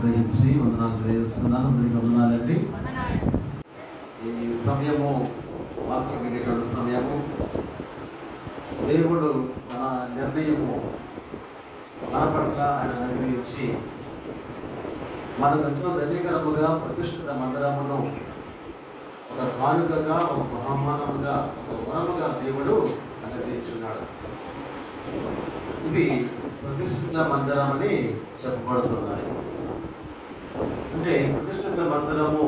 గ్రహించి వందనాలు తెలియజేస్తున్నాను. అందరికీ వందనాలండి. ఈ సమయము వాక్యం వినేటువంటి సమయము దేవుడు మన నిర్ణయము మన పట్ల ఆయన నిర్ణయించి మనకు ధన్యకరముగా ప్రతిష్ఠిత మందిరమును ఒక కానుకగా, ఒక బహుమానముగా, ఒక వరముగా దేవుడు అనుగ్రహించున్నాడు. ఇది ప్రతిష్ఠిత మందిరం అని చెప్పబడుతున్నది. అంటే ప్రతిష్ఠిత మందిరము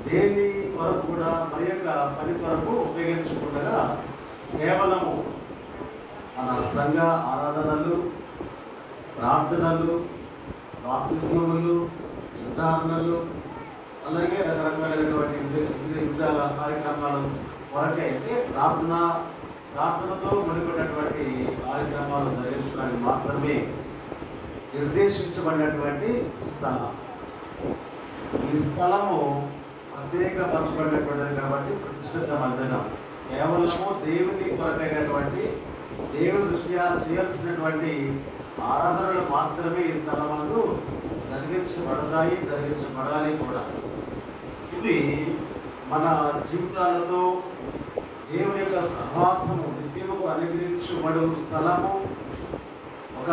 దేని కొరకు కూడా మరి యొక్క పని కొరకు ఉపయోగించకుండా కేవలము మన సంఘ ఆరాధనలు, ప్రార్థనలు, బాప్తిస్మములు, నిర్ధారణలు, అలాగే రకరకాలైనటువంటి వివిధ కార్యక్రమాలు కొరకే అయితే ప్రార్థనతో ముడిపడినటువంటి కార్యక్రమాలు జరిగించడానికి మాత్రమే నిర్దేశించబడినటువంటి స్థలం. ఈ స్థలము ప్రత్యేకపరచబడినటువంటిది కాబట్టి ప్రతిష్ఠిత మందిరం కేవలము దేవుని కొరకైనటువంటి, దేవుని దృష్ట్యా చేయాల్సినటువంటి ఆరాధనలు మాత్రమే ఈ స్థలమందు జరిగించబడాలి కూడా. ఇది మన జీవితాలతో దేవుని యొక్క సహవాసము నిత్యముకు అనుగ్రహించబడు స్థలము. ఒక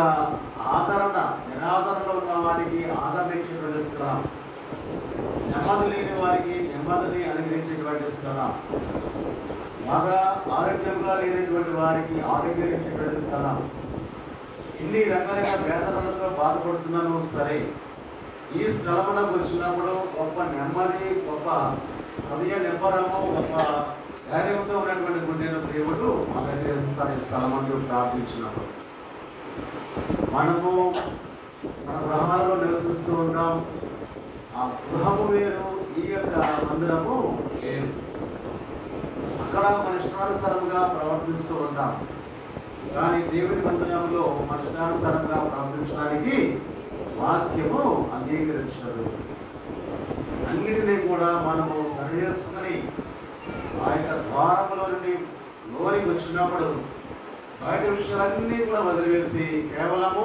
నిరాదరణలో ఉన్న వారికి ఆదరణ ఇచ్చేటువంటి స్థలం, నెమ్మది లేని వారికి నెమ్మదిని అనుగ్రహించేటువంటి స్థలం, బాగా ఆరోగ్యంగా లేనటువంటి వారికి ఆరోగ్యం ఇచ్చేటువంటి స్థలం. ఇన్ని రకాలుగా వేదనలతో బాధపడుతున్నాను సరే, ఈ స్థలమునకు వచ్చినప్పుడు గొప్ప నెమ్మది, గొప్ప హృదయ నిబ్బరము, గొప్ప ధైర్యంతో ఉన్నటువంటి గుండెను దేవుడు అనుగ్రహిస్తాడు. ఈ స్థలమందు ప్రార్థించినప్పుడు మనము మన గృహాలలో నివసిస్తూ ఉంటాం. ఆ గృహము వేరు, ఈ యొక్క మందిరము వేరు. అక్కడ మన ఇష్టానుసారంగా ప్రవర్తిస్తూ ఉంటాం. కానీ దేవుని మందిరంలో మన ఇష్టానుసారంగా ప్రవర్తించడానికి వాక్యము అంగీకరించదు. అన్నిటినీ కూడా మనము సరిచేసుకొని ఆ యొక్క ద్వారములో నుండి లోనికి వచ్చినప్పుడు బయట విషయాలన్నీ కూడా వదిలివేసి కేవలము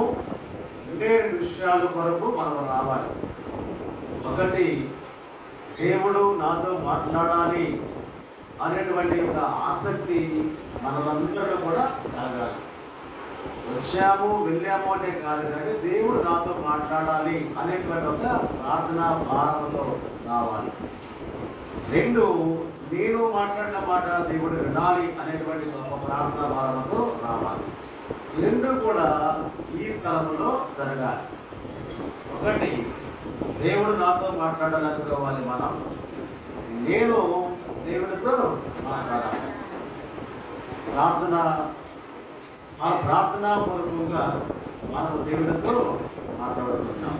2 విషయాల కొరకు మనం రావాలి. ఒకటి, దేవుడు నాతో మాట్లాడాలి అనేటువంటి ఒక ఆసక్తి మనలందరిలో కూడా కలగాలి. వచ్చాము వెళ్ళాము అంటే కాదు, కానీ దేవుడు నాతో మాట్లాడాలి అనేటువంటి ఒక ప్రార్థనా భారంతో రావాలి. 2, నేను మాట్లాడిన మాట దేవుడు వినాలి అనేటువంటి ఒక ప్రార్థనా భారంతో రావాలి. ఈ 2 కూడా ఈ స్థలంలో జరగాలి. ఒకటి, దేవుడు నాతో మాట్లాడాలనుకోవాలి మనం, నేను దేవుడితో మాట్లాడాలి. ప్రార్థనాపూర్వకంగా మనం దేవుడితో మాట్లాడుతున్నాం.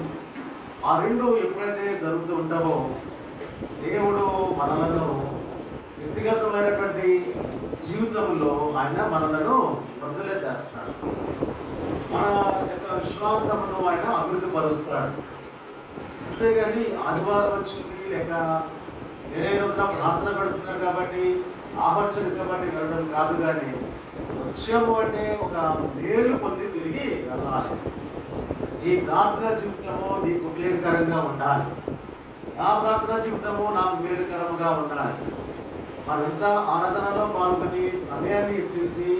ఆ 2 ఎప్పుడైతే జరుగుతూ ఉంటామో దేవుడు మనలను వ్యక్తిగతమైనటువంటి జీవితంలో ఆయన మనలను వృద్ధులే చేస్తాడు. మన యొక్క విశ్వాసమును ఆయన అభివృద్ధి పరుస్తాడు. అంతేగాని ఆదివారం వచ్చింది లేక వేరే రోజున ప్రార్థన పెడుతున్నారు కాబట్టి ఆహర్చన కాబట్టి వెళ్ళడం కాదు, కానీ వచ్చాము అంటే ఒక మేలు పొంది తిరిగి వెళ్ళాలి. ఈ ప్రార్థన జీవితము నీకు ఉపయోగకరంగా ఉండాలి. నా ప్రార్థన జీవితము నాకు మేలుకరంగా ఉండాలి. మరింత ఆరాధనలో పాల్గొని సమయాన్ని ఇచ్చించి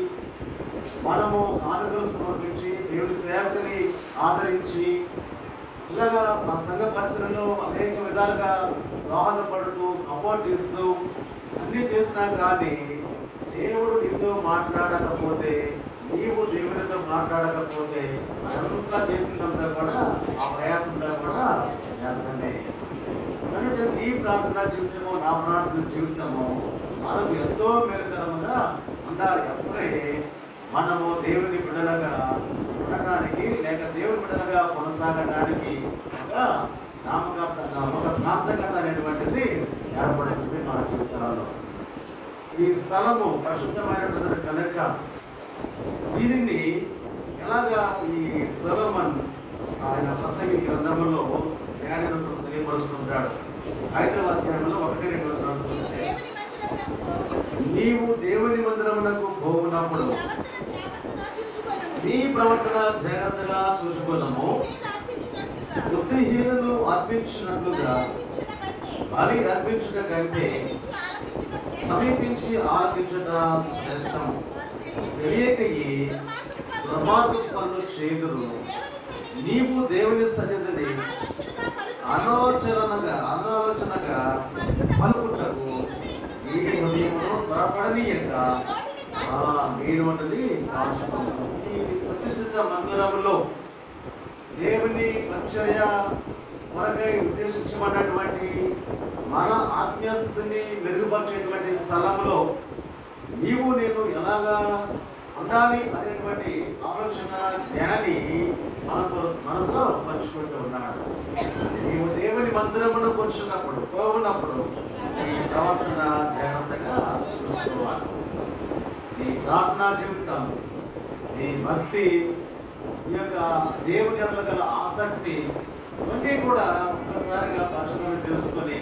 మనము కానుకలు సమర్పించి దేవుని సేవకుని ఆదరించి ఇలాగా మా సంఘ పరిచయంలో అనేక విధాలుగా దోహదపడుతూ సపోర్ట్ ఇస్తూ అన్నీ చేసినా కానీ దేవుడు నీతో మాట్లాడకపోతే, నీవు దేవునితో మాట్లాడకపోతే అదంతా చేసిందంతా కూడా ఆ ప్రయాసంతా కూడా వ్యర్థమే. కనుక నీ ప్రార్థన జీవితము నా ప్రార్థన జీవితము మనకు ఎంతో మేలుకరముగా ఉండాలి. అప్పుడే మనము దేవుని బిడ్డలుగా ఉండటానికి లేక దేవుని బిడ్డలుగా కొనసాగడానికి ఒక సార్థకత అనేటువంటిది ఏర్పడుతుంది మన జీవితాలలో. ఈ స్థలము పరిశుద్ధమైనటువంటి కనుక దీనిని ఎలాగా ఈ సొలొమోను ఆయన ప్రసంగి గ్రంథంలో జ్ఞానరసం తెలియపరుస్తుంటాడు. 5వ అధ్యాయంలో 1-2 వచనాలు చూస్తే, నీవు దేవుని మందిరమునకు పోవునప్పుడు నీ ప్రవర్తన జాగ్రత్తగా చూసుకున్నాము, బుద్ధిహీనులు అర్పించినట్లుగా బలి అర్పించుట కంటే సమీపించి ఆలకించుట శ్రేష్టము. తెలియకయి దుర్మార్గపు పనులు చేదురు. నీవు దేవుని సన్నిధిని అనాలోచనగా పలుకుటకు నీ హృదయమును త్వరపడనీయక నీ నోటిని కాచుకొనుము. ఈ ప్రతిష్ఠిత మందిరములో దేవుని పరిచర్య కొరకై ఉద్దేశించబడినటువంటి మన ఆత్మీయ స్థితిని మెరుగుపరిచేటువంటి స్థలంలో నీవు నేను ఎలాగా ఉండాలి అనేటువంటి ఆలోచన జ్ఞాని మనతో పంచుకుంటూ ఉన్నాడు. నీవు దేవుని మందిరమును పోవున్నప్పుడు నీ ప్రవర్తన జాగ్రత్తగా చూసుకోవాలి. నీ ప్రార్థనా జీవితం, నీ భక్తి, ఈ యొక్క దేవుని ఎడల గల ఆసక్తి ఇవన్నీ కూడా ఒక్కసారిగా పరిశీలన చేసుకొని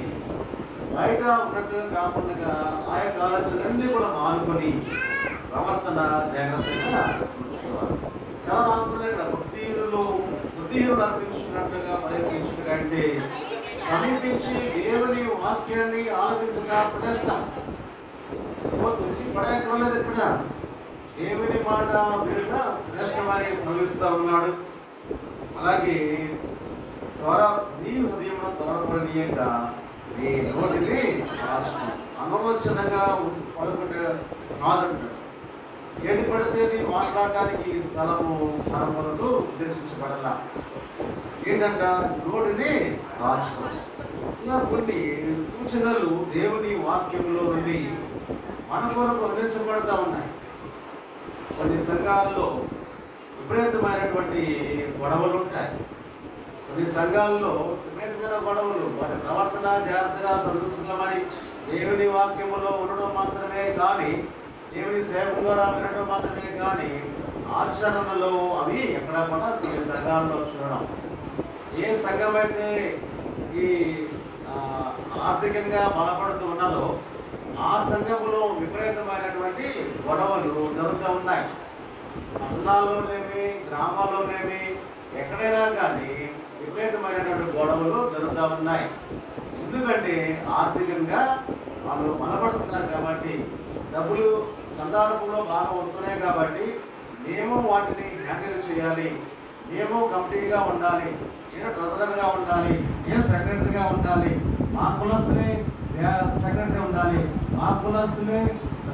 బయట ఉన్నట్టుగా కాకుండా ఆ యొక్క ఆలోచనలన్నీ కూడా మానుకొని ప్రవర్తన జాగ్రత్తగా చూసుకోవాలి. చాలా రాష్ట్రాలు ఇక్కడ బుద్ధిహీనులు అర్పించుకున్నట్టుగా ప్రయత్నించుగా అంటే సమీపించి దేవుని వాక్యాన్ని ఆలోచించగా శ్రేష్టం. వచ్చి పడేయక్కర్లేదు. ఇక్కడ దేవుని మాట వినగా శ్రేష్టమని శ్రమిస్తూ ఉన్నాడు. అలాగే నీ హృదయంలో తోడపడనీయక నీ నోటిని అనవచనగా పడుకుంటే కాదంటాడు. ఏది పడితేది మాట్లాడటానికి స్థలము మన కొరకు ఉద్దేశించబడాల. ఏంటంట? నోటిని కాచుకోవాలి. ఇలా కొన్ని సూచనలు దేవుని వాక్యంలో నుండి మన కొరకు అందించబడతా ఉన్నాయి. కొన్ని సంఘాల్లో విపరీతమైనటువంటి గొడవలు ఉంటాయి. కొన్ని సంఘాల్లో విపరీతమైన గొడవలు, వారి ప్రవర్తన జాగ్రత్తగా సంతృష్టించమని దేవుని వాక్యములో ఉండడం మాత్రమే కానీ, దేవుని సేవ ద్వారా వినడం మాత్రమే కానీ ఆచరణలో అవి ఎక్కడ కూడా కొన్ని సంఘాల్లో చూడడం. ఏ సంఘం అయితే ఈ ఆర్థికంగా బలపడుతూ ఉన్నదో ఆ సంఘములో విపరీతమైనటువంటి గొడవలు జరుగుతూ ఉన్నాయి. పట్టణాల్లోనేమి గ్రామాల్లోనేమి ఎక్కడైనా కానీ విపరీతమైనటువంటి గొడవలు జరుగుతూ ఉన్నాయి. ఎందుకంటే ఆర్థికంగా వాళ్ళు బలపడుతున్నారు కాబట్టి, డబ్బులు చందారూపంలో బాగా వస్తున్నాయి కాబట్టి మేము వాటిని హ్యాండిల్ చేయాలి, మేము కమిటీగా ఉండాలి, నేను ట్రెజరర్గా ఉండాలి, నేను సెక్రటరీగా ఉండాలి, మా కులస్తులే సెక్రటరీ ఉండాలి, మా కులస్తులే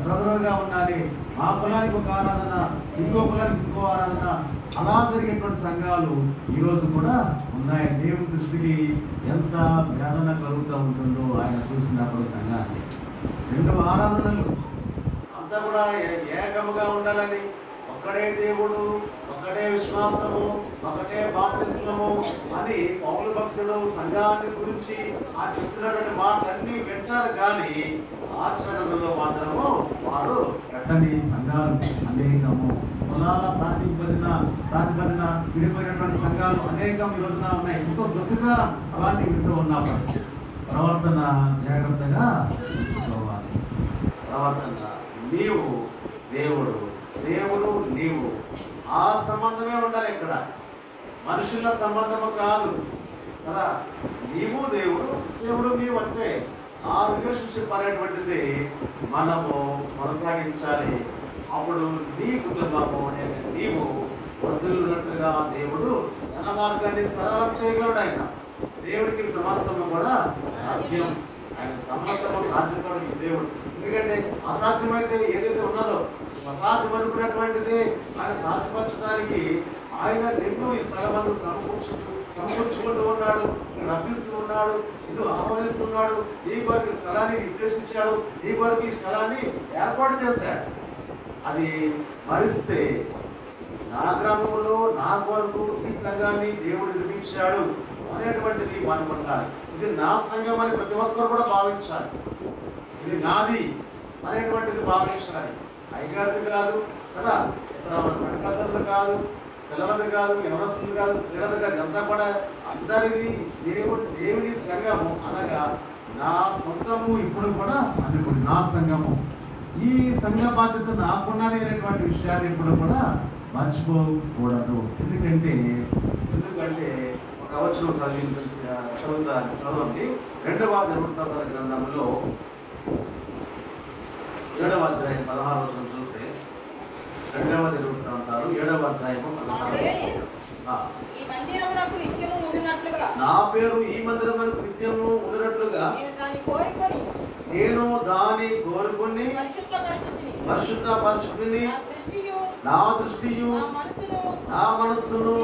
ట్రెజరర్గా ఉండాలి, మా కులానికి ఒక ఆరాధన, ఇంకో కులానికి ఇంకో ఆరాధన, అలా జరిగేటువంటి సంఘాలు ఈరోజు కూడా ఉన్నాయి. దేవుని దృష్టికి ఎంత వేదన కలుగుతూ ఉంటుందో ఆయన చూసినప్పుడు సంఘాన్ని. రెండు ఆరాధనలు అంతా కూడా ఏకముగా ఉండాలని, ఒక్కడే దేవుడు, ఒకటే విశ్వాసము, ఒకటే బాప్తిస్మము అని పౌలు భక్తులు సంఘాన్ని గురించి ఆ చెప్తున్నటువంటి మాటలన్నీ వింటారు కానీ ఆచరణలో మాత్రము వారు పెట్టని సంఘాలు అనేకము. కులాల ప్రాతిపదిన విడిపోయినటువంటి సంఘాలు అనేకం ఈ రోజున ఉన్నాయి. ఎంతో దుఃఖకరం అలాంటివి వింటూ ఉన్నప్పుడు ప్రవర్తన జాగ్రత్తగా చూసుకోవాలి. ప్రవర్తన నీవు దేవుడు, దేవుడు నీవు, ఆ సంబంధమే ఉండాలి. ఇక్కడ మనుషుల సంబంధము కాదు కదా. నీవు దేవుడు, దేవుడు నీవు అంతే. ఆ రిలేషన్షిప్ అనేటువంటిది మనము కొనసాగించాలి. అప్పుడు నీ కుటుంబము నీవు వదిలినట్లుగా దేవుడు తన మార్గాన్ని సరళం చేయగలడు. ఆయన దేవుడికి సమస్తము కూడా సాధ్యం. ఆయన సమస్తము సాధ్యపడు దేవుడు. ఎందుకంటే అసాధ్యమైతే ఏదైతే ఉన్నదో అసాధ్యం అనుకున్నటువంటిది ఆయన సాధ్యపరచడానికి ఆయన నిన్ను ఈ స్థలమందు సమకూర్చుకుంటూ ఉన్నాడు, రప్పిస్తూ ఉన్నాడు, ఇది ఆహ్వానిస్తున్నాడు. ఈ కొరకు స్థలాన్ని నిర్దేశించాడు, ఈ కొరకు ఈ స్థలాన్ని ఏర్పాటు చేశాడు. అది మరిస్తే నా గ్రామంలో నా కొరకు ఈ సంఘాన్ని దేవుడు నిర్మించాడు అనేటువంటిది మనం ఉండాలి. ఇది నా సంఘం అని ప్రతి ఒక్కరు కూడా భావించాలి. ఇది నాది అనేటువంటిది భావించాలి. అయ్యగారిది కాదు కదా, ఇక్కడ మన సంఘాలది కాదు, పిల్లలది కాదు, ఎవరస్తుంది కాదు, స్త్రీలది కాదు, ఎంత కూడా అందరిది దేవుని సంఘము అనగా నా సొంతము. ఇప్పుడు కూడా అనుకోండి నా సంఘము, ఈ సంఘ బాధ్యత నాకున్నది అనేటువంటి విషయాన్ని ఇప్పుడు కూడా మర్చిపోకూడదు. ఎందుకంటే వచనం చదవండి. 2వ దినవృత్తాంతాల గ్రంథంలో 7వ అధ్యాయం 16వ వచనం చూస్తే 2వ దినవృత్తాంతాలు 7వ అధ్యాయం 16. నా పేరు ఈ మందిరమునకు నిత్యము ఉండినట్లుగా నేను దాని కోరుకొని పరిశుద్ధ పరిస్థితిని నా దృష్టియు నా మనస్సును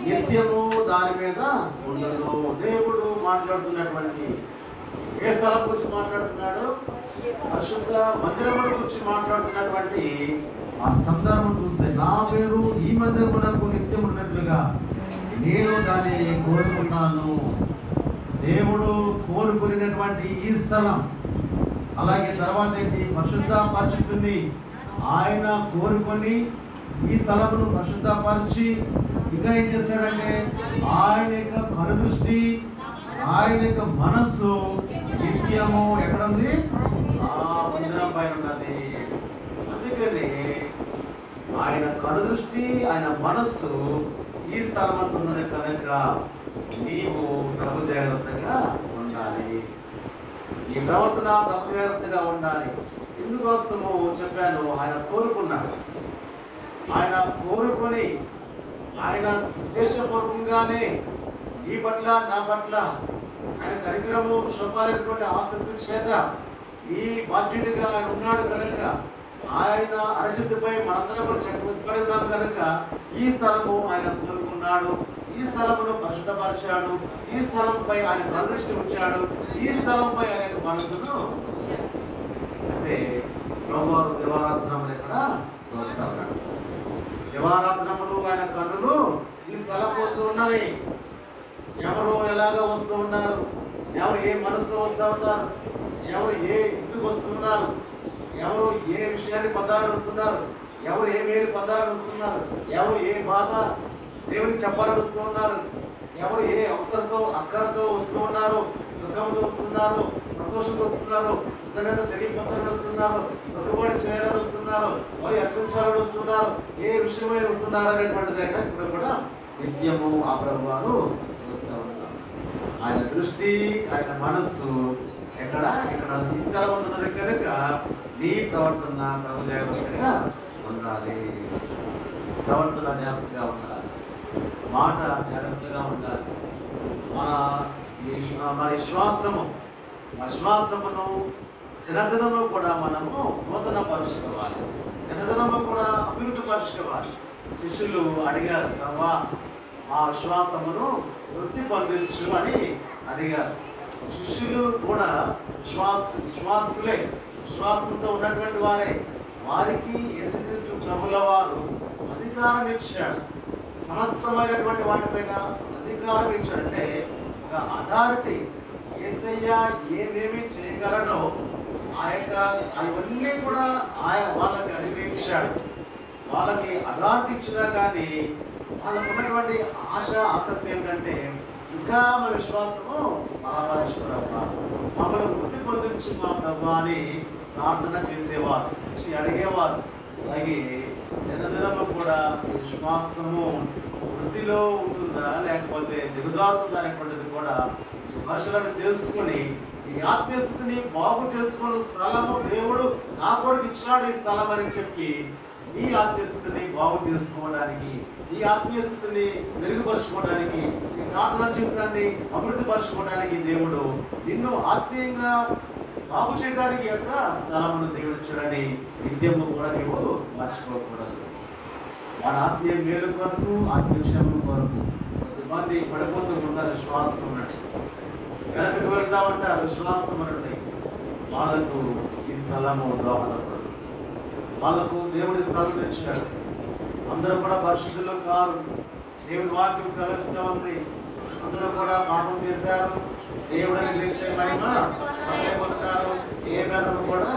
నిత్యము దాని మీద ఉండదు. దేవుడు మాట్లాడుతున్నటువంటి ఏ స్థలం గురించి మాట్లాడుతున్నాడు? పరిశుద్ధ మందిరముల గురించి మాట్లాడుతున్నటువంటి ఆ సందర్భం చూస్తే, నా పేరు ఈ మందిరమునకు నిత్యం ఉన్నట్లుగా నేను దాన్ని కోరుకున్నాను. దేవుడు కోరుకునేటువంటి ఈ స్థలం, అలాగే తర్వాత పరిశుద్ధ పరిస్థితిని ఆయన కోరుకొని ఈ స్థలమును పరిశుద్ధపరిచి ఇంకా ఏం చేశాడంటే ఆయన యొక్క కనుదృష్టి, ఆయన యొక్క మనస్సు నిత్యము ఎక్కడ ఉంది? ఆ మందిరం పైన ఉన్నది. అందుకని ఆయన కనుదృష్టి, ఆయన మనస్సు ఈ స్థలం అంత ఉన్నది కనుక నీవు తగు జాగ్రత్తగా ఉండాలి. ఈ ప్రవర్తన తగు జాగ్రత్తగా ఉండాలి. ఇందుకోసము చెప్పాను, ఆయన కోరుకున్నాడు. ఆయన కోరుకొని ఆయన ఉద్దేశపూర్వకంగానే నీ పట్ల నా పట్ల ఆయన కనికరము చూపాలనేటువంటి ఆసక్తి చేత ఈ బాధ్యుడిగా ఆయన ఉన్నాడు కనుక, ఆయన అరచితిపై మనందరం చెక్కబడి ఉన్నాం కనుక ఈ స్థలము ఆయన కోరుకున్నాడు. ఈ స్థలమును పరిశుద్ధపరిచాడు. ఈ స్థలంపై ఆయన కనుదృష్టి ఉంచాడు. ఈ స్థలంపై ఆయన మనసును అంటే ప్రభువారు దివారాత్రములు ఇక్కడ చూస్తా ఉన్నాడు. దివారాత్రములు ఆయన కన్నులు ఈ స్థలం వస్తూ ఉన్నవి. ఎవరు ఎలాగ వస్తూ ఉన్నారు, ఎవరు ఏ మనసుతో వస్తూ ఉన్నారు, ఎవరు ఏ ఇందుకు వస్తున్నారు, ఎవరు ఏ విషయాన్ని పొందాలని వస్తున్నారు, ఎవరు ఏ మేలు పొందాలని వస్తున్నారు, ఎవరు ఏ బాధ దేవునికి చెప్పాలని వస్తూ ఉన్నారు, ఎవరు ఏ అవసరంతో అక్కరతో వస్తూ ఉన్నారు, దుఃఖంతో వస్తున్నారు, సంతోషంతో వస్తున్నారు, కృతజ్ఞత తెలియపరచాలని వస్తున్నారు, దుఃఖపడి చేయాలని వస్తున్నారు, మరి అర్పించాలని వస్తున్నారు, ఏ విషయమై వస్తున్నారు అనేటువంటిది ఆయన ఇప్పుడు కూడా నిత్యము ఆ ప్రభు వారు చూస్తూ ఉంటారు. ఆయన దృష్టి, ఆయన మనస్సు ఎక్కడ ఈ స్థలం ఉన్నది కనుక నీ ప్రవర్తన ప్రభు జాగ్రత్తగా ఉండాలి. ప్రవర్తన జాగ్రత్తగా ఉండాలి, మాట జాగ్రత్తగా ఉండాలి. మన విశ్వాసమును దినదినము కూడా మనము నూతన పరుచుకోవాలి, దినదినము కూడా అభివృద్ధి పరుచుకోవాలి. శిష్యులు అడిగారు, ప్రభా మా విశ్వాసమును వృద్ధి పొందించు అని అడిగారు. శిష్యులు కూడా విశ్వాసులే, విశ్వాసంతో ఉన్నటువంటి వారే. వారికి యేసుక్రీస్తు ప్రభుల వారు అధికారం ఇచ్చాడు, సమస్తమైనటువంటి వాటిపైన అధికారం ఇచ్చాడంటే ఒక అథారిటీ. యేసయ్య ఏమేమి చేయగలడో అవన్నీ కూడా వాళ్ళకి అనుగ్రహించాడు. వాళ్ళకి అథారిటీ ఇచ్చినా కానీ వాళ్ళకు ఉన్నటువంటి ఆసక్తి ఏమిటంటే ఇంకా మా విశ్వాసము బలపరుచుకున్నావా, మమ్మల్ని వృద్ధి పొందించు మా ప్రభు అని ప్రార్థన చేసేవారు, అడిగేవారు. అలాగే దినదినము కూడా విశ్వాసము వృద్ధిలో ఉంటుందా లేకపోతే దిగుజారుతుందా అనేటువంటిది కూడా పరిశీలన చేసుకుని ఈ ఆత్మీయస్థితిని బాగు చేసుకున్న స్థలము దేవుడు నా కొరకు ఇచ్చినాడు ఈ స్థలం అని చెప్పి ఈ ఆత్మీయస్థితిని బాగు చేసుకోవడానికి, ఈ ఆత్మీయస్థితిని మెరుగుపరుచుకోవడానికి, ఈ ప్రార్థన జీవితాన్ని అభివృద్ధి పరుచుకోవడానికి దేవుడు నిన్ను ఆత్మీయంగా బాగు చేయడానికి యొక్క స్థలమును దేవుడు ఇచ్చాడని నిత్యము కూడా నీవు మర్చిపోకూడదు. వారి ఆత్మీయ మేలు కొరకు, ఆత్మీయ క్షేమం కొరకు కొంతమంది పడిపోతూ ఉంటారు. విశ్వాసం ఉన్నట్టు వెనక్కి వెళ్తామంటారు, విశ్వాసం ఉన్నట్టు వాళ్ళకు ఈ స్థలము దోహదపడదు. వాళ్ళకు దేవుడి స్థలం ఇచ్చాడు. అందరూ కూడా పరిశుద్ధులు కారు. దేవుడి వాక్యం సెలవిస్తూ ఉంది, అందరూ కూడా పాపం చేశారు, దేవుడిని గ్రహించే మహిమ పొందుతారు. ఏ భేదము కూడా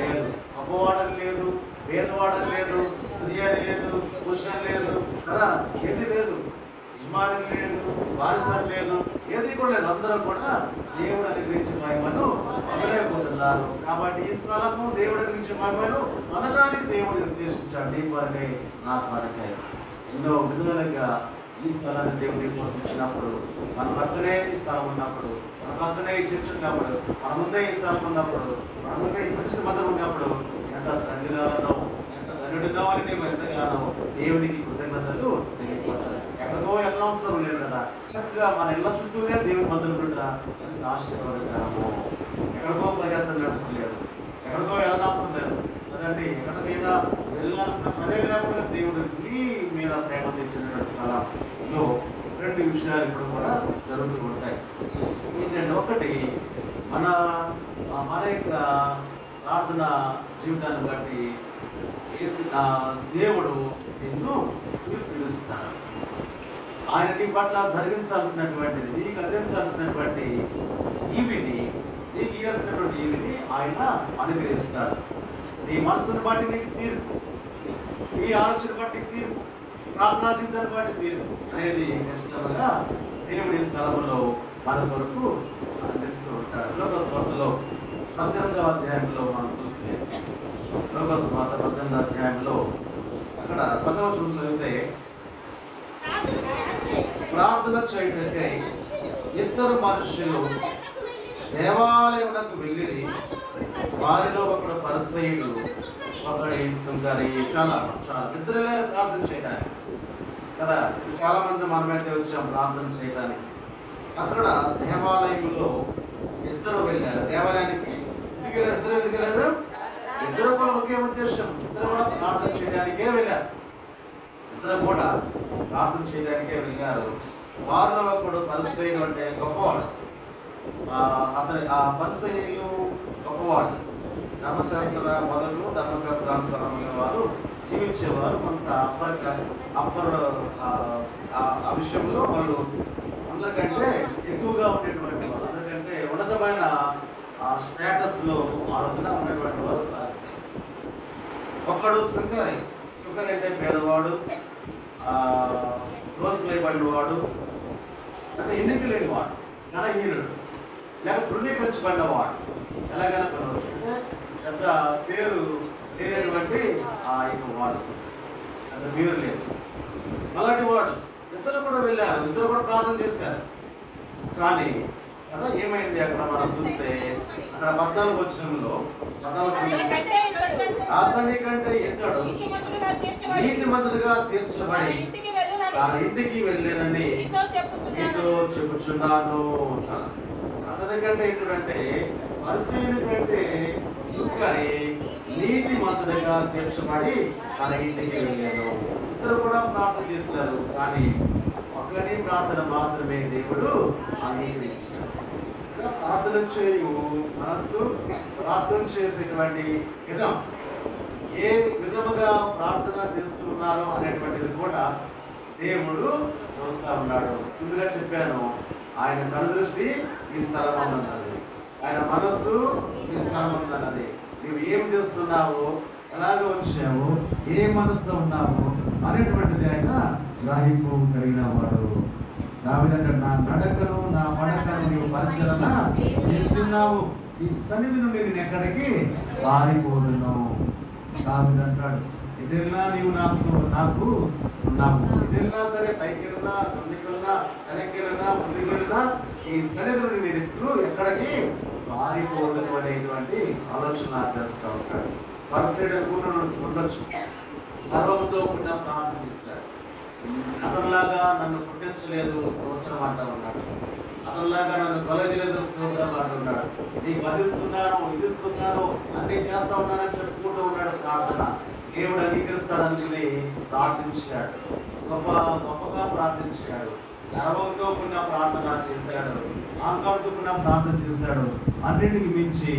లేదు, గొప్పవాడని లేదు, పేదవాడని లేదు, స్త్రీయని లేదు, పురుషుని లేదు కదా, ఏది లేదు, యజమాని లేదు, వారసని లేదు, ఏది కూడా లేదు. అందరూ కూడా దేవుడు అనుగ్రహించే మహిమను పొందలేకపోతున్నారు. కాబట్టి ఈ స్థలము దేవుడు అనుగ్రహించే మహిమను పొందడానికి దేవుడు నిర్దేశించాడు. నీ కొరకై, నా కొరకై ఎన్నో విధాలుగా ఈ స్థలాన్ని దేవుడి కోసం ఇచ్చినప్పుడు, మన పక్కనే ఈ స్థలం ఉన్నప్పుడు, మన పక్కనే ఈ చర్చ్ ఉన్నప్పుడు, మన ముందే ఈ స్థలం ఉన్నప్పుడు, మన ముందే ఈ ప్రతిష్ఠ మందిరం ఉన్నప్పుడు ఎంత ధన్యురాలనో, ఎంత ధన్యుడినో అని నీవు ఎంతగానో దేవునికి కృతజ్ఞతలు తెలియపడాలి. ఎక్కడికో వెళ్ళనవసరం లేదు కదా, చక్కగా మన ఇళ్ళ చుట్టూనే దేవుని మందిరం ఉండడం ఎంత ఆశీర్వాదకరమో. ఎక్కడికో పరిగెత్తం అవసరం లేదు, ఎక్కడికో వెళ్ళనవసరం లేదు కదండి. ఎక్కడికైనా వెళ్ళాల్సిన పనే లేకుండా దేవుడు నీ మీద ప్రేమ తెచ్చినటువంటి స్థలంలో రెండు విషయాలు ఇప్పుడు కూడా జరుగుతూ ఉంటాయి. ఏంటంటే, ఒకటి మన యొక్క ప్రార్థన జీవితాన్ని బట్టి దేవుడు నిన్ను తీరుస్తాడు. ఆయన నీ పట్ల జరిగించాల్సినటువంటిది, నీకు అందించాల్సినటువంటి ఈవిని, నీకు ఇవ్వాల్సినటువంటి ఈవిని ఆయన అనుగ్రహిస్తాడు. నీ మనసును బట్టి నీకు తీర్పు, నీ ఆలోచన బట్టి తీర్పు, ప్రార్థనా జీవితాన్ని బట్టి తీర్పు అనేది ఖచ్చితంగా దేవుడి స్థలంలో మన కొరకు అందిస్తూ ఉంటాడు. లోకస్వార్తలో 18వ అధ్యాయంలో మనం చూస్తే, లోకస్వార్త 18వ అధ్యాయంలో అక్కడ 10వ వచనం చదివితే, ప్రార్థన చేయటకై ఇద్దరు మనుషులు దేవాలయమునకు వెళ్ళిరి, వారిలో ఒకడు పరిసయ్యుడు, ఒకడు సుంకరి. చాలా ఇద్దరు లేరు ప్రార్థన చేయడానికి కదా. చాలా మంది మనమైతే వచ్చాం ప్రార్థన చేయడానికి. అక్కడ దేవాలయంలో ఇద్దరు వెళ్ళారు. దేవాలయానికి ఇద్దరు ఎందుకు వెళ్ళారు? ఇద్దరు కూడా ఒకే ఉద్దేశం, ఇద్దరు కూడా ప్రార్థన చేయడానికే వెళ్ళారు. ఇద్దరు కూడా ప్రార్థన చేయడానికే వెళ్ళారు. వారిలో ఒకడు పరిసయ్యుడు అంటే గొప్పవాడు. అతని ఆ పరిసయ్యులు గొప్పవాడు. ధర్మశాస్త్ర మొదలు ధర్మశాస్త్రానుసారమైన వారు జీవించేవారు. కొంత ఆ విషయంలో వాళ్ళు అందరికంటే ఎక్కువగా ఉండేటువంటి వారు, అందరికంటే ఉన్నతమైన స్టేటస్లో ఆ రోజున ఉన్నటువంటి వారు పరిస్థితి. ఒకడు సుంకరి అంటే పేదవాడు, రోజు వేయబడిన వాడు, అంటే ఎన్నిక లేనివాడు, ఘనహీనుడు, లేక తృణీకరించబడినవాడు. ఎలాగైనా కొనవచ్చు అంటే పెద్ద పేరు లేనటువంటి ఆ యొక్క వారసు, అంత పేరు లేదు. అలాంటి వాడు ఇద్దరు కూడా వెళ్ళారు, ఇద్దరు కూడా ప్రార్థన చేశారు. కానీ కదా ఏమైంది అక్కడ మనం చూస్తే, అక్కడ 14వ వచనంలో అతని కంటే ఇతడు నీతిమంతుడిగా తీర్చబడి తన ఇంటికి వెళ్ళేదని నీతో చెప్పుచున్నాను. అతని కంటే ఇతడంటే పరిశీలన కంటే సుంకరి నీతిమంతుడిగా తీర్చబడి తన ఇంటికి వెళ్ళాను. ఇద్దరు కూడా ప్రార్థన చేస్తారు, కానీ ఒకరి ప్రార్థన మాత్రమే దేవుడు అంగీకరించాడు. ప్రార్థన చేయు మనస్సు, ప్రార్థన చేసేటువంటి విధం, ఏ విధముగా ప్రార్థన చేస్తున్నారు అనేటువంటిది కూడా దేవుడు చూస్తూ ఉన్నాడు. ముందుగా చెప్పాను, ఆయన కనుదృష్టి ఈ స్థలం అన్నది, ఆయన మనస్సు ఈ స్థలం అన్నది. నువ్వు ఏం చేస్తున్నావు, ఎలాగ వచ్చావు, ఏ మనసుతో ఉన్నావు అనేటువంటిది ఆయన గ్రహింపు కలిగిన వాడు. దావీదు నా నడకను నా మడకను నీవు పరిశీలన చేస్తున్నావు, ఈ సన్నిధి నుండి నేను ఎక్కడికి పారిపోతున్నావు. దావీదు అంటాడు, ఎటెళ్ళినా నీవు నాకు ఉన్నావు. ఎటెళ్ళినా సరే, పైకి వెళ్ళినా, కిందికి వెళ్ళినా, వెనక్కి వెళ్ళినా, ముందుకు వెళ్ళినా, ఈ సన్నిధి నుండి నేను ఎప్పుడు ఎక్కడికి పారిపోవడం అనేటువంటి ఆలోచన చేస్తూ ఉంటాడు. పరిశీలన ఉండొచ్చు, గర్వంతో కూడిన ప్రార్థన చేస్తాడు. అతనిలాగా నన్ను పుట్టించలేదు స్తోత్రం అంటూ ఉన్నాడు, అతనిలాగా నన్ను కొలజలేదు స్తోత్రం అంటున్నాడు. నీకు వధిస్తున్నాను, ఇదిస్తున్నాను, అన్నీ చేస్తా ఉన్నానని చెప్పుకుంటూ ఉన్నాడు. ప్రార్థన దేవుడు అంగీకరిస్తాడు అనుకుని ప్రార్థించాడు, గొప్పగా ప్రార్థించాడు, గర్వంతో కూడిన ప్రార్థన చేశాడు, ఆంకాంతో కూడిన ప్రార్థన చేశాడు. అన్నింటికి మించి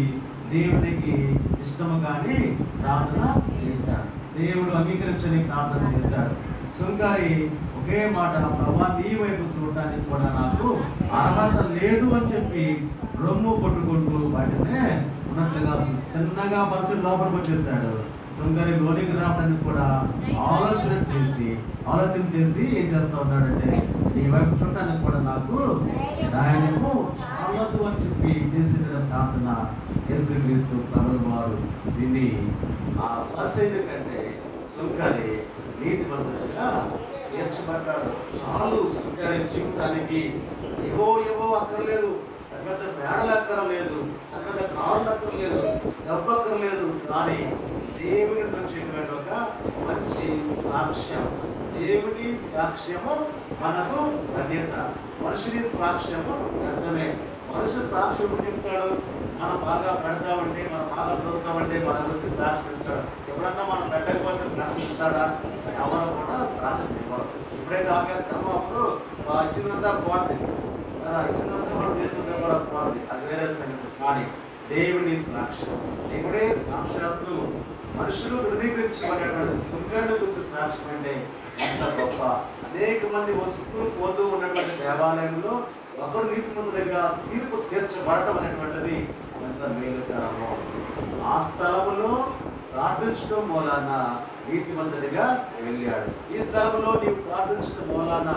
దేవునికి ఇష్టము కానీ ప్రార్థన చేశాడు, దేవుడు అంగీకరించని ప్రార్థన చేశాడు. సుంకరి ఒకే మాట, ప్రభా నీ వైపు చూడటానికి కూడా నాకు అర్హత లేదు అని చెప్పి రొమ్ము కొట్టుకుంటూ వాటినే ఉన్నట్లుగా చిన్నగా పరిస్థితి లోపలికి వచ్చేసాడు. సుంకరి లోనికి రావడానికి కూడా ఆలోచన చేసి ఏం చేస్తా ఉన్నాడంటే, నీ వైపు చూడటానికి కూడా నాకు ధైర్యము చాలదు అని చెప్పి చేసిన ప్రార్థన యేసుక్రీస్తు ప్రభువు వారు దీన్ని ఆ పరిశీలన కంటే సుంకరి నీతిమంతుడిగా తీర్చబడ్డాడు. చాలు సుంకరి జీవితానికి ఏవో అక్కర్లేదు, పెద్ద మేడలు అక్కర్లేదు, పెద్ద కారులు అక్కర్లేదు, డబ్బు అక్కర్లేదు. కానీ దేవుని వచ్చేటువంటి ఒక మంచి సాక్ష్యం. దేవుని సాక్ష్యము మనకు ధన్యత, మనుషుని సాక్ష్యము వ్యర్థమే. మనుషులు సాక్ష్యం చెప్తాడు, మనం బాగా పెడతామంటే, మనం బాగా చూస్తామంటే మన గురించి సాక్ష్యం ఇస్తాడు. ఎప్పుడన్నా మనం పెట్టకపోతే సాక్ష్యం ఇస్తాడా? ఎవరు కూడా సాక్ష్యం ఇవ్వరు. ఎప్పుడైతే ఆపేస్తామో అప్పుడు ఇచ్చినంతా పోతుంది కదా, ఇచ్చినంతా మనం చేసుకుంటే కూడా పోతుంది, అది వేరే సంగతి. కానీ దేవుని సాక్ష్యం, దేవుడే సాక్షాత్తు మనుషులు ధృవీకరించబడేటువంటి సుంకరుని గురించి సాక్ష్యం అంటే ఎంత గొప్ప. అనేక మంది వస్తూ పోతూ ఉన్నటువంటి దేవాలయంలో ఒకడు నీతిమంతుడిగా తీర్పు తీర్చబడటం అనేటువంటిది ఎంత మేలుకరమో. ఆ స్థలములో ప్రార్థించడం మూలాన నీతిమంతుడిగా వెళ్ళాడు. ఈ స్థలంలో నీవు ప్రార్థించడం మూలాన,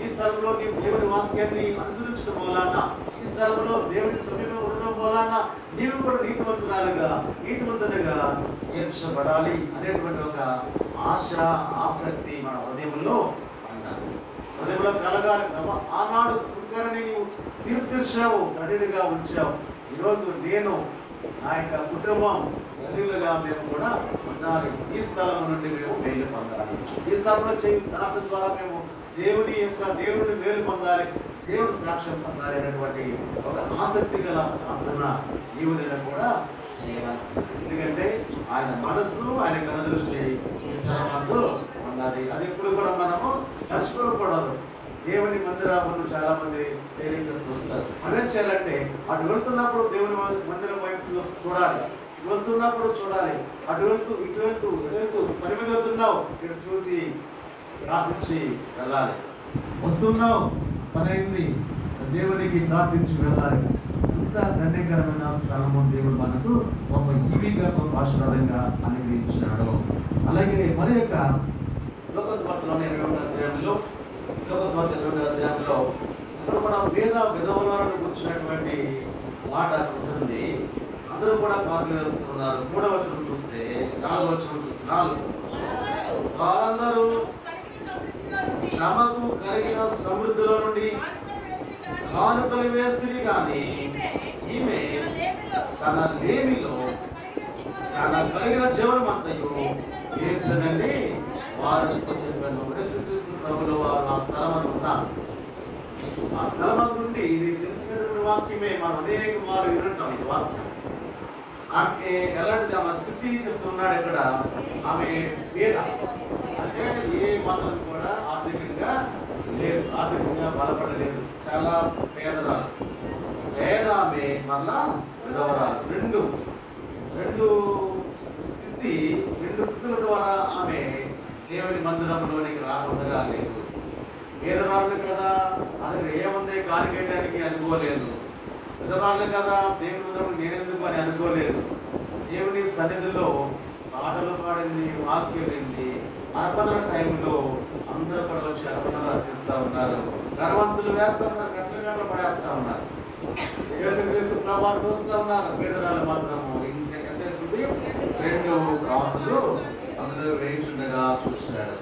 ఈ స్థలంలో నీవు దేవుని వాక్యాన్ని అనుసరించడం మూలాన, ఈ స్థలంలో దేవుని సమీపంలో ఉండడం మూలాన నీవు కూడా నీతిమంతుడిగా తీర్చబడాలి అనేటువంటి ఒక ఆశ, ఆసక్తి మన హృదయంలో ఉండాలి, హృదయంలో కలగాలి. ఆనాడు సుంకరిని నీవు తీర్చావు, కఠినగా ఉంచావు. ఈరోజు నేను, నా యొక్క కుటుంబం గలీలుగా మేము కూడా ఉండాలి. ఈ స్థలం నుండి మేము మేలు పొందాలి. ఈ స్థలంలో ప్రార్థన ద్వారా మేము దేవుని మేలు పొందాలి, దేవుడి సాక్ష్యం పొందాలి అనేటువంటి ఒక ఆసక్తి గల ప్రార్థన నీవు నేను కూడా చేయాల్సింది. ఎందుకంటే ఆయన మనస్సు, ఆయన కనుదృష్టి ఈ స్థలమందు ఉన్నది. అది ఎప్పుడు కూడా మనము మర్చిపోకూడదు. దేవుని మందిరాలను చాలా మంది తేలిగ్గా చూస్తారు. మనం చేయాలంటే అటు వెళ్తున్నప్పుడు దేవుని మందిరం వైపు చూడాలి, వస్తున్నప్పుడు చూడాలి. అటు ఇటు వెళ్తూ పని మీద వెళ్తున్నావు, ఇటు చూసి ప్రార్థించి వెళ్ళాలి. వస్తున్నావు, పని అయింది, దేవునికి ప్రార్థించి వెళ్ళాలి. ఇంత ధన్యకరమైన స్థలము దేవుడు మనకు ఒక ఈవిగా, ఒక ఆశీర్వాదంగా అనుగ్రహించినాడు. అలాగే మరి యొక్క లోకస్వార్తలోని 22వ అధ్యాయంలో ఇక్కడ కూడా విధవలను కూర్చున్నటువంటి మాట ఉంటుంది. అందరూ కూడా పార్కులు వేస్తున్నారు. 3వ వచనం చూస్తే, 4వ వచనం చూస్తే, 4 వారందరూ తమకు కలిగిన సమృద్ధిలో నుండి కానుకలు వేసిరి, కానీ ఈమె తన లేమిలో తన కలిగిన జీవనమంతయు వేసినని వారు చెప్పారు. యేసుక్రీస్తు ప్రభువుల వారు ఆ స్థలమందు ఉన్నారు. ఆ స్థలమందు నుండి ఇది తెలిసినటువంటి వాక్యమే మనం అనేక మార్లు వింటాం. ఇది వాక్యం ఆమె ఎలాంటిది, ఆమె స్థితి చెప్తున్నాడు. ఇక్కడ ఆమె పేద, అంటే ఏ మాత్రం కూడా ఆర్థికంగా లేదు, ఆర్థికంగా బలపడలేదు, చాలా పేదరాలు. ఆమె మళ్ళా విధవరాలు. రెండు స్థితుల ద్వారా ఆమె దేవుని మందిరంలోనికి రాకుండా లేదు. పేదవాళ్ళు కదా, అది ఏముంది కానికేయడానికి అనుకోలేదు. పెద్దవాళ్ళు కదా, దేవుని మందిరం నేనెందుకు అని అనుకోలేదు. దేవుని సన్నిధిలో పాటలు పాడింది, వాక్యం వింది. అర్పణ టైంలో అందరూ కూడా వచ్చి అర్పణలు అర్పిస్తూ ఉన్నారు. గర్వంతులు వేస్తూ ఉన్నారు, గంటలు పడేస్తూ ఉన్నారు. యేసుక్రీస్తు ప్రభావం చూస్తూ ఉన్నారు. పేదరాలు మాత్రము ఎంత వేసింది? 2 కాసులు అందరూ వేయించుండగా చూశాడు.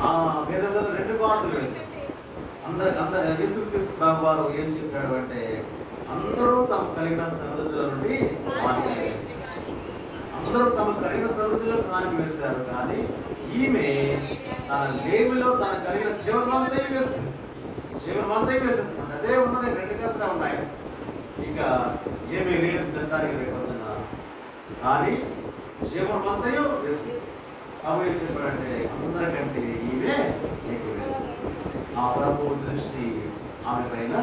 ఆ పేదలు 2 కాసులు వేశారు. అందరు యేసుక్రీస్తు ప్రభువారు ఏం చెప్పాడు అంటే, అందరూ తమ కలిగిన సమృద్ధిలో నుండి అందరూ తమ కలిగిన సమృద్ధిలో కానుక వేశారు, కానీ ఈమె తన లేమిలో తన కలిగిన జీవనమంతయు వేస్తుంది. జీవనమంతయు వేసేస్తుంది. అదే ఉన్నది, 2 కాసులే ఉన్నాయి. ఇంకా ఏమీ లేదు తినడానికి రేపొద్దున, కానీ జీవనమంతయు వేస్తుంది. అవి ఏం చేశాడంటే, అందరికంటే ఈమె ఎక్కువ వేస్తుంది. ఆ ప్రభు దృష్టి ఆమె పైన,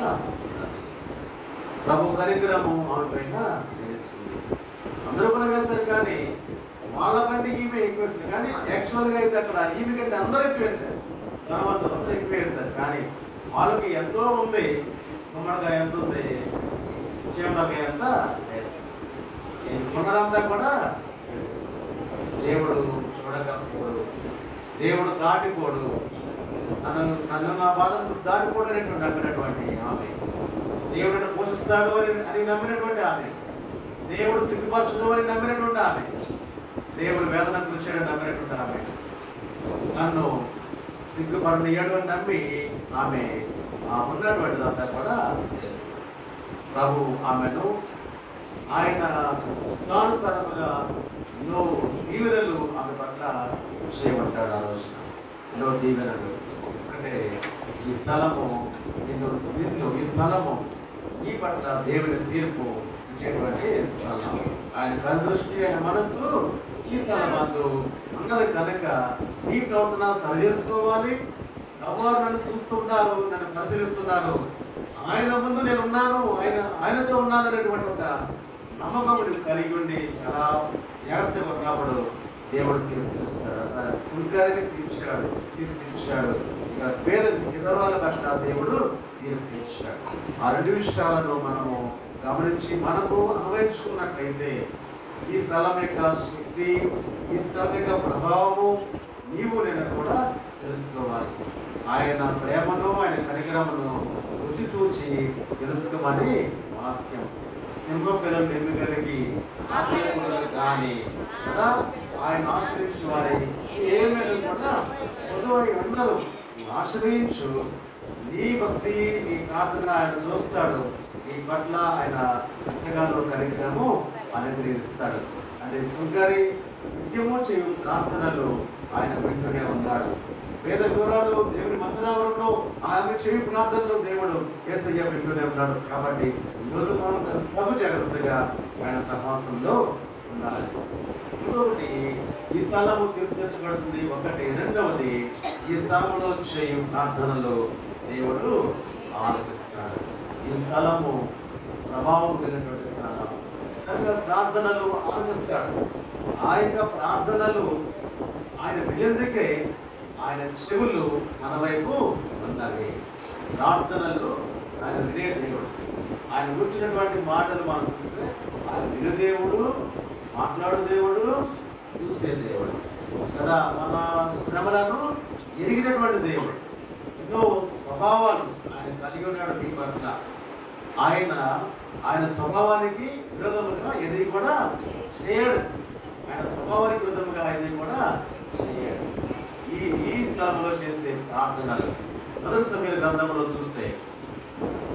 ప్రభు కనికరము ఆమె పైన నిలిచింది. అందరూ కూడా వేశారు, కానీ వాళ్ళకంటే ఈమె ఎక్కువ వేస్తుంది. కానీ యాక్చువల్గా అయితే అక్కడ ఈమె కంటే అందరూ ఎక్కువ వేశారు. ధనవంతులు అందరూ ఎక్కువ వేశారు, కానీ వాళ్ళకి ఎంతో ఉంది. గుమ్మడికాయ ఎంత ఉంది, చీమలకాయ ఎంత వేశారు. ఉన్నదంతా కూడా దేవుడు చూడకపోడు, దేవుడు దాటిపోడు. నన్ను నా బాధను చూసి దాటిపోడు అనేటువంటి నమ్మినటువంటి ఆమె, దేవుడిని పోషిస్తాడు అని నమ్మినటువంటి ఆమె, దేవుడు సిగ్గుపరచదు అని నమ్మినటువంటి ఆమె, దేవుడు వేదన కూర్చోడని నమ్మినటువంటి ఆమె నన్ను సిగ్గుపడనీయడు అని నమ్మి ఆమె ఉన్నటువంటిదంతా కూడా ప్రభు ఆమెను ఆయన ఇష్టానుసారముగా ఎన్నో దీవెనలు ఆమె పట్ల చేయమంటాడు. ఆ రోజున ఎన్నో దీవెనలు అంటే ఈ స్థలము ఈ స్థలము ఈ పట్ల దేవుని తీర్పు ఇచ్చేటువంటి స్థలం. ఆయన కనుదృష్టి ఆయన మనస్సు ఈ స్థలమందు ఉన్నది కనుక నీ ప్రవర్తన సరి చేసుకోవాలి. ఎవరు నన్ను చూస్తున్నారు, నన్ను పరిశీలిస్తున్నారు, ఆయన ముందు నేను ఉన్నాను, ఆయనతో ఉన్నాను అనేటువంటి ఒక నమ్మకం కలిగి ఉండి చాలా జాగ్రత్తగా ఉన్నప్పుడు దేవుడు తీర్పు తీరుస్తాడు. సుంకరిని తీర్పు తీర్చాడు. ఇక పేద ఇతరుల పట్ల దేవుడు తీర్పు తీర్చాడు. ఆ రెండు విషయాలను మనము గమనించి మనకు అన్వయించుకున్నట్లయితే ఈ స్థలం యొక్క శక్తి, ఈ స్థలం యొక్క ప్రభావము నీవు నేను కూడా తెలుసుకోవాలి. ఆయన ప్రేమను, ఆయన కనికరమును రుచి చూచి తెలుసుకోమని వాక్యం. సింహ పిల్లలు ఎన్నికలిగి కానీ కదా ఆయన ఆశ్రయించు వారి ఏమైనా కూడా పొదువై ఉండదు. ఆశ్రయించు, నీ భక్తి నీ ప్రార్థన ఆయన చూస్తాడు. నీ పట్ల ఆయన ఎంతగానో కనికరము అనుగ్రహిస్తాడు. అంటే సుంకరి నిత్యము చేయు ప్రార్థనలు ఆయన వింటూనే ఉన్నాడు. పేద వివరాలు దేవుని మందిరావరంలో ఆమె చేయు ప్రార్థనలు దేవుడు యేసయ్య వింటూనే ఉన్నాడు. కాబట్టి ఈరోజు మనం బహు జాగ్రత్తగా ఆయన సహవాసంలో ఉండాలి. ఇంకొకటి, ఈ స్థలము తీర్చబడుతుంది. ఒకటి. రెండవది, ఈ స్థలంలో చేయు ప్రార్థనలు దేవుడు ఆలకిస్తాడు. ఈ స్థలము ప్రభావం కలిగినటువంటి స్థలం కనుక ప్రార్థనలు ఆలకిస్తాడు. ఆ యొక్క ప్రార్థనలు ఆయన వినేందుకే ఆయన చెవులు మన వైపు ఉన్నవి. ప్రార్థనలు ఆయన వినే దేవుడు. ఆయన కూర్చున్నటువంటి మాటలు మనం చూస్తే ఆయన వినే దేవుడు, మాట్లాడు దేవుడు, చూసే దేవుడు కదా. మన శ్రమలను ఎరిగినటువంటి దేవుడు. ఎన్నో స్వభావాలు ఆయన కలిగి ఉన్నాడు. నీ పట్ల ఆయన స్వభావానికి విరోధముగా ఏది కూడా చేయడు. ఆయన స్వభావానికి విరోధముగా ఏది కూడా చేయడు. ఈ స్థలంలో చేసే ప్రార్థనలు మొదటి సమయాల గ్రంథంలో చూస్తే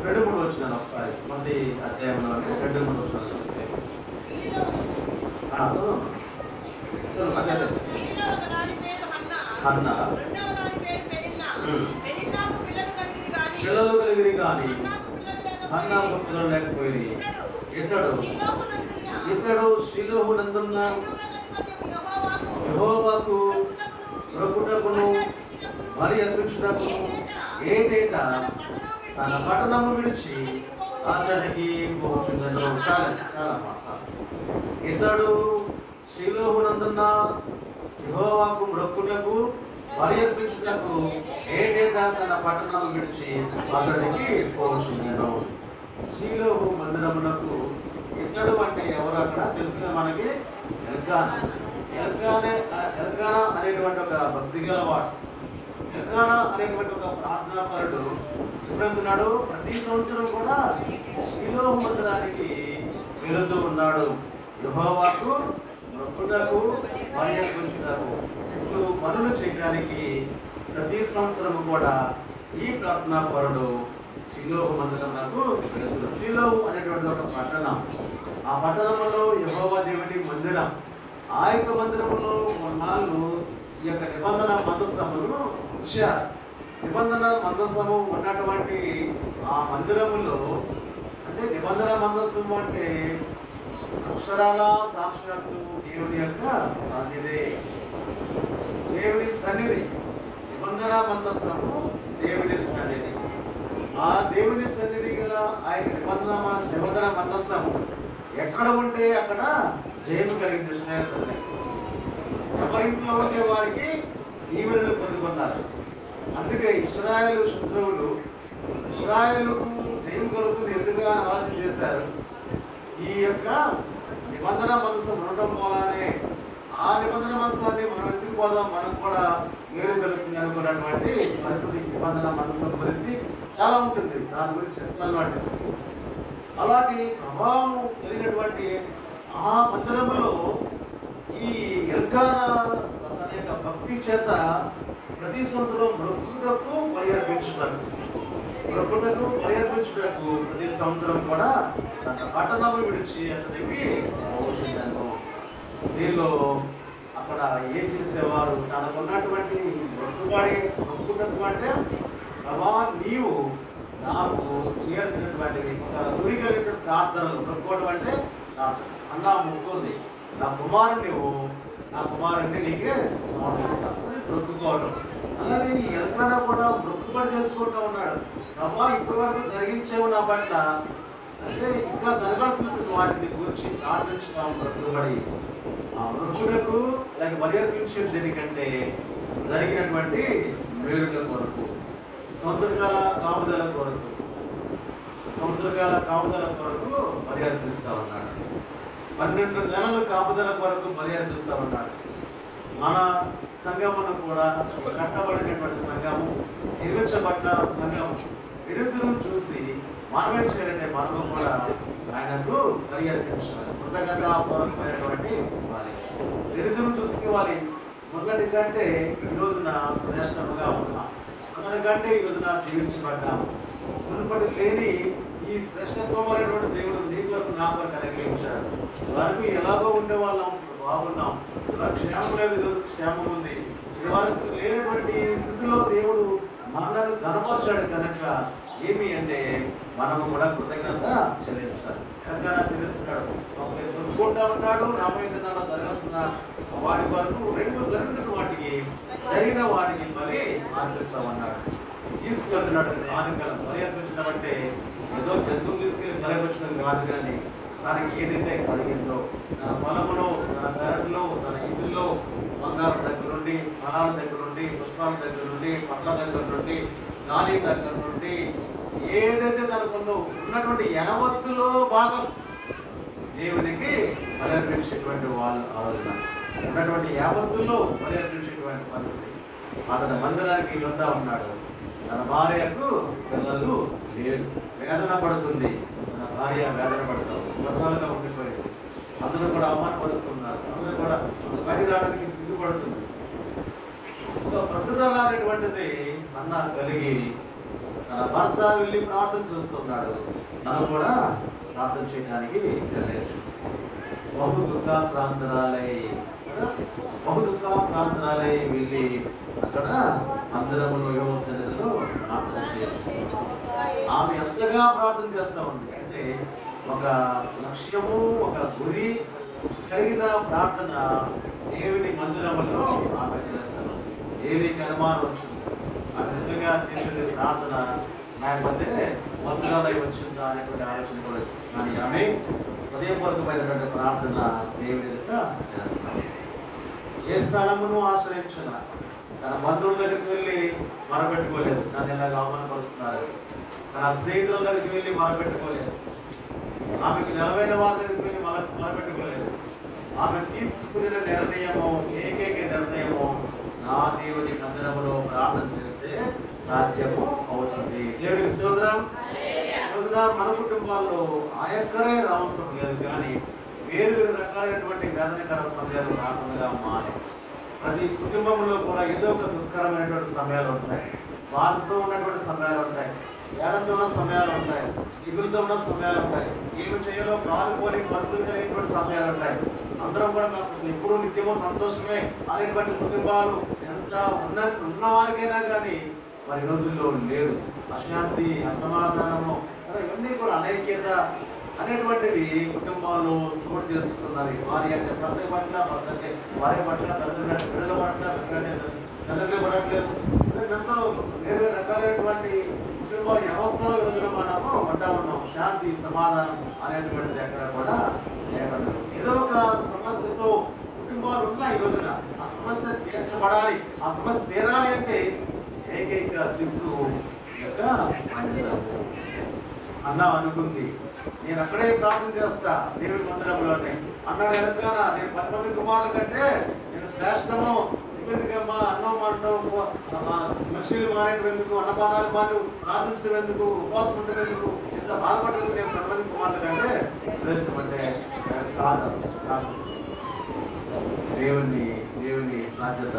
2-3 వచనాలు ఒకసారి మొదటి అధ్యాయంలో 2-3 వచనాలు చూస్తే పిల్లలు కలిగిరి కానీ హన్నాకు పిల్లలు లేకపోయి ఇతడు షిలోహు నందున్న యెహోవాకు మొక్కుటకును బలి అర్పించుటకును ఏటేటా తన పట్టణము విడిచి అతడికి పోచుండెను. చాలా ఇతడు షిలోహు నందున్న యెహోవాకు మొక్కుటకు బలి అర్పించుటకు ఏటేటా తన పట్టణము విడిచి అతడికి పోచుండెను. షిలోహు మందిరమునకు ఇతడు అంటే ఎవరు అక్కడ తెలిసిన మనకి ఎల్కానా అనేటువంటి ఒక భక్తి గలవాడు. ఎల్కానా అనేటువంటి ఒక ప్రార్థనాపరుడు ఎప్పుడెళ్తున్నాడు? ప్రతి సంవత్సరం కూడా షిలోహు మందిరానికి వెళుతూ ఉన్నాడు. యెహోవాకు మొక్కుటకు బలి అర్పించుటకు ఇట్లు పనులు చేయడానికి ప్రతి సంవత్సరం కూడా ఈ ప్రార్థనాపరుడు షిలోహు మందిరమునకు వెళుతున్నాడు. షిలోహు అనేటువంటి ఒక పట్టణం. ఆ పట్టణంలో యెహోవా దేవుని మందిరం. ఆ యొక్క మందిరములో కొన్నాళ్ళు ఈ యొక్క నిబంధన మందసమును ఉంచారు. నిబంధన మందసము ఉన్నటువంటి ఆ మందిరములో అంటే నిబంధన మందసము అంటే అక్షరాల సాక్షాత్తు దేవుని యొక్క సన్నిధి. దేవుని సన్నిధి నిబంధన మందసము దేవుని సన్నిధి. ఆ దేవుని సన్నిధి గల ఆయన నిబంధన మందసము ఎక్కడ ఉంటే అక్కడ జయము కలిగింది. ఎవరింట్లో ఉండే వారికి దీవెనలు పొందుకున్నారు. అందుకే ఇశ్రాయేలు శత్రువులు ఇశ్రాయేలుకు జయం కలుగుతుంది ఎందుకుగా ఆలోచన చేశారు. ఈ యొక్క నిబంధన మనసు ఉండటం వల్లనే ఆ నిబంధన మనసాన్ని మనం ఎందుకు పోదాం, మనకు కూడా మేలు కలుగుతుంది అనుకున్నటువంటి పరిస్థితి. నిబంధన మనసు గురించి చాలా ఉంటుంది, దాని గురించి చెప్పాలన్నమాట. అలాంటి ప్రభావం కలిగినటువంటి ఆ మందిరములో ఈ ఎల్కానా తన యొక్క భక్తి చేత ప్రతి సంవత్సరం మృక్కుటకు బలి అర్పించుటకు ప్రతి సంవత్సరం కూడా తన పట్టణము విడిచి అతనికి పోవచ్చును. దీనిలో అక్కడ ఏం చేసేవారు, తనకున్నటువంటి మొక్కుటకు అంటే ప్రభా నీవు నాకు చేయాల్సినటువంటి ఒక గురి కలిగిన ప్రార్థనలు మొక్కుకోవడం అంటే అన్నా మొక్కుంది, నా కుమారుడిని నీకే సమర్పిస్తాను మొక్కుకోవడం. అలాగే ఈ ఎల్కానా కూడా మొక్కుబడి చేసుకుంటూ ఉన్నాడు. ప్రభా ఇప్పటి వరకు జరిగించేవు నా పట్ల, అంటే ఇంకా జరగాల్సిన వాటిని గురించి ప్రార్థించుతాం. మొక్కుబడి ఆ మృక్షులకు లేక బలి అర్పించే దీనికంటే జరిగినటువంటి మేలుల కొరకు, సంవత్సరకాల కాపుదల కొరకు బలి అర్పిస్తా ఉన్నాడు. 12 నెలల కాపుదల కొరకు బలి అర్పిస్తా ఉన్నాడు. మన సంఘమును కూడా కట్టబడినటువంటి సంఘము, నిర్మించబడ్డ సంఘము ఎదురు చూసి మనమే చేయాలంటే మనము కూడా ఆయనకు బలి అర్పించాలి. కృతజ్ఞతాపూర్వకమైనటువంటి వాలి ఎదురు చూసుకోవాలి. మొదటి కంటే ఈ రోజున శ్రేష్టముగా ఉన్నాం, మొదటి కంటే ఈ రోజున జీవించబడ్డాము. మునుపటి లేని ఈ శ్రేష్టత్వమైనటువంటి దేవుడు నీ కొరకు నా కొరకు అనుగ్రహించాడు. వారికి ఎలాగో ఉండే వాళ్ళం బాగున్నాం, ఇలా క్షేమం లేదు, ఈరోజు క్షేమం ఉంది. ఇది వారికి లేనటువంటి స్థితిలో దేవుడు మనల్ని కనపరిచాడు కనుక ఏమి అంటే మనము కూడా కృతజ్ఞత చెల్లించాలి. తెలంగాణ తెలుస్తున్నాడు, కొనుక్కుంటా ఉన్నాడు. రాబోయే దినాల్లో జరగాల్సిన వాటి వరకు జరిగిన వాటికి మళ్ళీ అర్పిస్తామన్నాడు. తీసుకెళ్తున్నాడు కానుకలు. బలి అర్పించడం అంటే ఏదో జంతువులు తీసుకెళ్ళి బలి అర్పించడం కాదు, కానీ తనకి ఏదైతే కలిగిందో తన పొలంలో, తన పెరట్లో, తన ఇంటిలో బంగారం దగ్గర నుండి, ఫలాల దగ్గర నుండి, పుష్పాల దగ్గర నుండి, పండ్ల దగ్గర నుండి, గాలి దగ్గర నుండి ఏదైతే తనకుందో ఉన్నటువంటి యావత్తులో భాగం దేవునికి బలి అర్పించేటువంటి వాళ్ళు ఆ రోజున ఉన్నటువంటి యావత్తులో బలి అర్పించేటువంటి పరిస్థితి. అతని మందిరానికి వెళ్తా ఉన్నాడు. తన భార్యకు పిల్లలు లేరు, వేదన పడుతుంది. తన భార్య వేదన పడుతుంది, గర్భాలుగా ఉండిపోయింది. అందరూ కూడా అవమానపరుస్తున్నారు, అందరూ కూడా బయట రావడానికి సిగ్గుపడుతుంది. ఒక పట్టుదల అనేటువంటిది అన్న కలిగి తన భర్త వెళ్ళి ప్రార్థన చూస్తున్నాడు. తను కూడా ప్రార్థన చేయడానికి వెళ్ళలేదు. బహు దుఃఖ ప్రాంతరాలై వెళ్ళి అక్కడ మందిరంలో యోగ సన్నిధిలో ప్రార్థన చేయొచ్చు. ఆమె ఎంతగా ప్రార్థన చేస్తా ఉంది అంటే ఒక లక్ష్యము, ఒక గురి కలిగిన ప్రార్థన దేవుని మందిరంలో ఆమె చేస్తాను. దేవునికి అనుమానం వచ్చింది, ఆమె నిజంగా చేసేది ప్రార్థన లేకపోతే మందిరాలై వచ్చిందా అనేటువంటి ఆలోచన కూడా వచ్చింది. కానీ ఆమె హృదయపూర్వకమైనటువంటి ప్రార్థన దేవుని ఎదుట చేస్తాను. ఏ స్థలమును ఆశ్రయించిన తన బంధువుల దగ్గరికి వెళ్ళి మొరపెట్టుకోలేదు, నన్ను ఇలాగ అవమానపరుస్తున్నారు. తన స్నేహితుల దగ్గరికి వెళ్ళి మొరపెట్టుకోలేదు. ఆమెకు నిలవైన వారి దగ్గరికి వెళ్ళి మొరపెట్టుకోలేదు. ఆమె తీసుకున్న నిర్ణయము, ఏకైక నిర్ణయము, నా దేవుని మందిరములో ప్రార్థన చేస్తే సాధ్యము అవుతుంది. దేవునికి స్తోత్రం. మన కుటుంబాల్లో ఆయక్కరే అవసరం లేదు, కానీ వేరు రకాలైనటువంటి వేదనకర సమయాలు రాకుండా మారి ప్రతి కుటుంబంలో కూడా ఏదో ఒక దుఃఖకరమైనటువంటి సమయాలు ఉంటాయి, బాధతో ఉన్నటువంటి సమయాలు ఉంటాయి, వేదంతో ఉన్న సమయాలు ఉంటాయి, దిగులతో ఉన్న సమయాలు ఉంటాయి, ఏమి చేయాలో పాల్గొని పరిస్థితులు కలిగినటువంటి సమయాలు ఉంటాయి. అందరం కూడా మాకు ఎప్పుడూ నిత్యమో సంతోషమే అనేటువంటి కుటుంబాలు ఎంత ఉన్నవారికైనా కానీ మరి రోజుల్లో లేదు. అశాంతి, అసమాధానము, ఇవన్నీ కూడా అనైక్యత అనేటువంటివి కుటుంబాలు చోటు చేస్తున్నారు. వారి యొక్క భర్త పట్ల, భార్య పట్ల, పిల్లల పట్ల తల్లిదండ్రులు పడట్లేదు. ఎంతో వేరే రకాలైనటువంటి కుటుంబ వ్యవస్థలో ఈరోజున మనము పడ్డా ఉన్నాం. శాంతి, సమాధానం అనేటువంటిది ఎక్కడ కూడా లేకుండా ఏదో ఒక సమస్యతో కుటుంబాలు ఉన్నాయి. ఈ రోజున ఆ సమస్య తీర్చబడాలి, ఆ సమస్య తీరాలి అంటే ఏకైక దిక్కు యొక్క మందిరము. అన్నా అనుకుంది, నేను అక్కడే ప్రార్థన చేస్తా దేవుడి మందిరంలోనే అన్నాడు. ఎనకాన నేను 10 మంది కుమారుల కంటే నేను శ్రేష్టము. ఎందుకమ్మా అన్నం మానటం, మనుషులు మానేటం ఎందుకు, అన్నపానాలు మాను ప్రార్థించడం ఎందుకు, ఉపవాసం ఉండడం ఎందుకు, ఎంత బాధపడలేదు. నేను 10 మంది కుమారుల కంటే శ్రేష్టం అంటే కాదు. దేవుని దేవుని సాధ్యత,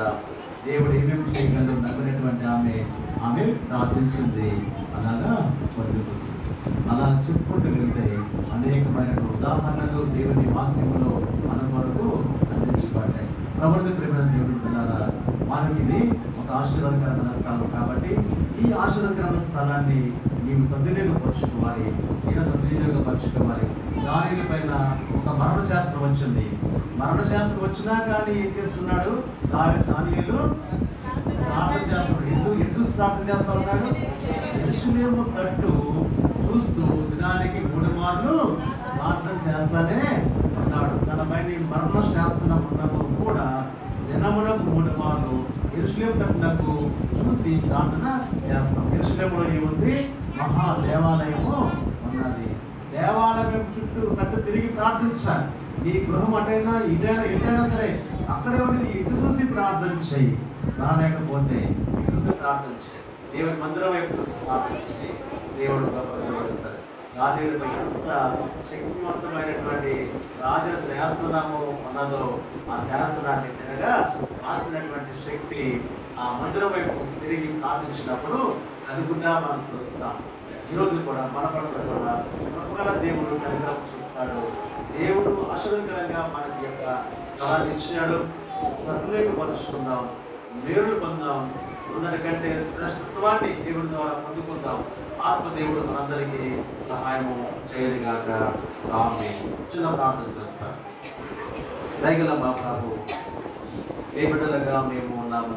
దేవుడు ఏమేమి చేయగలరు నమ్మినటువంటి ఆమె ప్రార్థించింది, అలాగా పొందుతుంది. అలా చెప్పుకుంటూ వెళ్తే అనేకమైన ఉదాహరణలు దేవుని వాక్యములో మన కొరకు అందించబడ్డాయి. ప్రభుత్వ ప్రేమ దేవుడు పిల్లరా, మనకి ఇది ఒక ఆశీర్వాదకరమైన స్థలం కాబట్టి ఈ ఆశీర్వాదకరమైన స్థలాన్ని నీవు సద్వినియోగపరుచుకోవాలి, ఈయన సద్వినియోగపరుచుకోవాలి. దాని పైన ఒక మరణ శాస్త్రం వచ్చింది. మరణ శాస్త్రం వచ్చినా కానీ ఏం చేస్తున్నాడు దానియేలు? ప్రార్థన చేస్తున్నాడు. ఎటు ప్రార్థన చేస్తా ఉన్నాడు? యెరూషలేము తట్టు చూస్తూ దినానికి 3 మార్లు ప్రార్థన చేస్తానే ఉన్నాడు. తన పైన మరణ శాస్త్రం ఉన్నప్పుడు కూడా దినమునకు 3 మార్లు యెరూషలేము తట్టునకు చూసి ప్రార్థన చేస్తాం. యెరూషలేములో ఏముంది? మహా దేవాలయము ఉన్నది. దేవాలయం చుట్టూ తట్టు తిరిగి ప్రార్థించాలి. నీ గృహం అటైనా ఎటైనా సరే అక్కడే ఉండేది ఇటు చూసి ప్రార్థన చేయి. రాలేకపోతే ఇటు చూసి ప్రార్థన చేయి. దేవుని మందిరం వైపు చూసి ప్రార్థన చేయి. దేవుడు గొప్పస్తాడు. దానిపై ఎంత శక్తివంతమైనటువంటి రాజ శాస్త్రము ఉన్నదో ఆ శాస్త్రాన్ని తినగా రాసినటువంటి శక్తి ఆ మందిరం వైపు తిరిగి ప్రార్థించినప్పుడు అనుకుంటా మనం చూస్తాం. ఈరోజు కూడా మన పట్ల కూడా కృపగల దేవుడు కనికరం చూపుతాడు. దేవుడు ఆశీర్వాదకరంగా మనకి యొక్క స్థలాన్ని ఇచ్చినాడు. సద్వినియోగపరుచుకుందాం, మేలులు పొందాం, అందరికంటే శ్రేష్ఠత్వాన్ని దేవుడి ద్వారా పొందుకుందాం. ఆత్మదేవుడు మనందరికీ సహాయము చేయదుగాక. ఆమేన్. చిన్న ప్రార్థన చేస్తాం. దయగల మా ప్రభు, ఏ బిడ్డలుగా మేము ఉన్నాము.